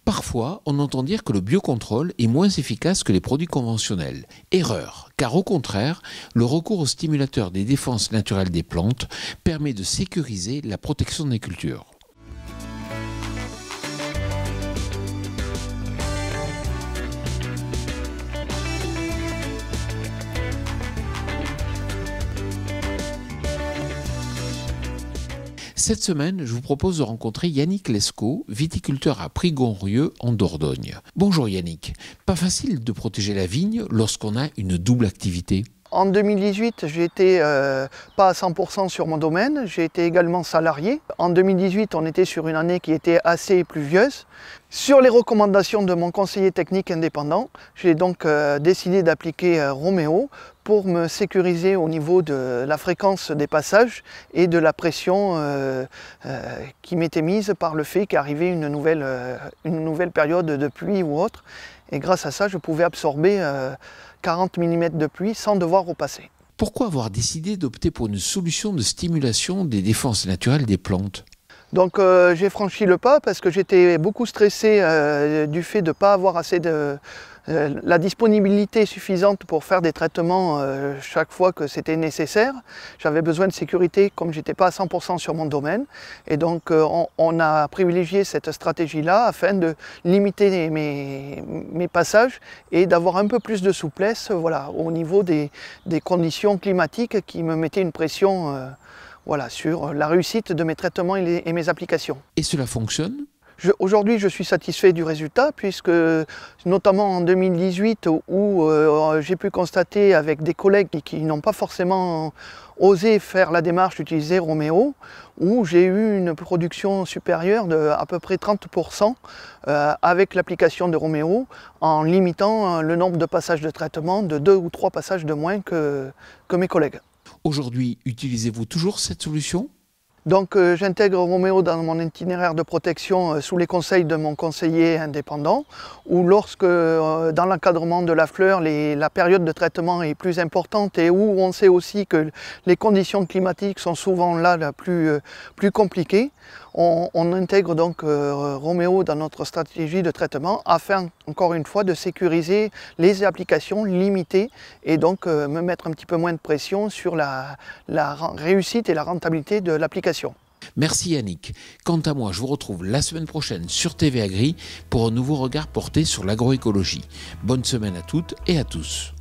Parfois, on entend dire que le biocontrôle est moins efficace que les produits conventionnels. Erreur, car au contraire, le recours aux stimulateurs des défenses naturelles des plantes permet de sécuriser la protection des cultures. Cette semaine, je vous propose de rencontrer Yannick Lescaut, viticulteur à Prigonrieux en Dordogne. Bonjour Yannick, pas facile de protéger la vigne lorsqu'on a une double activité. En 2018, j'ai été pas à 100% sur mon domaine, j'ai été également salarié. En 2018, on était sur une année qui était assez pluvieuse. Sur les recommandations de mon conseiller technique indépendant, j'ai donc décidé d'appliquer Romeo pour me sécuriser au niveau de la fréquence des passages et de la pression qui m'était mise par le fait qu'arrivait une nouvelle période de pluie ou autre. Et grâce à ça, je pouvais absorber 40 mm de pluie sans devoir repasser. Pourquoi avoir décidé d'opter pour une solution de stimulation des défenses naturelles des plantes ? Donc j'ai franchi le pas parce que j'étais beaucoup stressé du fait de ne pas avoir assez de la disponibilité suffisante pour faire des traitements chaque fois que c'était nécessaire. J'avais besoin de sécurité comme je n'étais pas à 100% sur mon domaine. Et donc on a privilégié cette stratégie-là afin de limiter mes passages et d'avoir un peu plus de souplesse voilà, au niveau des conditions climatiques qui me mettaient une pression voilà, sur la réussite de mes traitements et mes applications. Et cela fonctionne ? Aujourd'hui, je suis satisfait du résultat puisque, notamment en 2018, où j'ai pu constater avec des collègues qui n'ont pas forcément osé faire la démarche d'utiliser Romeo, où j'ai eu une production supérieure de à peu près 30% avec l'application de Romeo, en limitant le nombre de passages de traitement de 2 ou 3 passages de moins que mes collègues. Aujourd'hui, utilisez-vous toujours cette solution ? Donc j'intègre Romeo dans mon itinéraire de protection sous les conseils de mon conseiller indépendant, ou lorsque dans l'encadrement de la fleur, la période de traitement est plus importante et où on sait aussi que les conditions climatiques sont souvent là plus compliquées, on intègre donc Romeo dans notre stratégie de traitement afin, encore une fois, de sécuriser les applications limitées et donc me mettre un petit peu moins de pression sur la réussite et la rentabilité de l'application. Merci Yannick. Quant à moi, je vous retrouve la semaine prochaine sur TV Agri pour un nouveau regard porté sur l'agroécologie. Bonne semaine à toutes et à tous.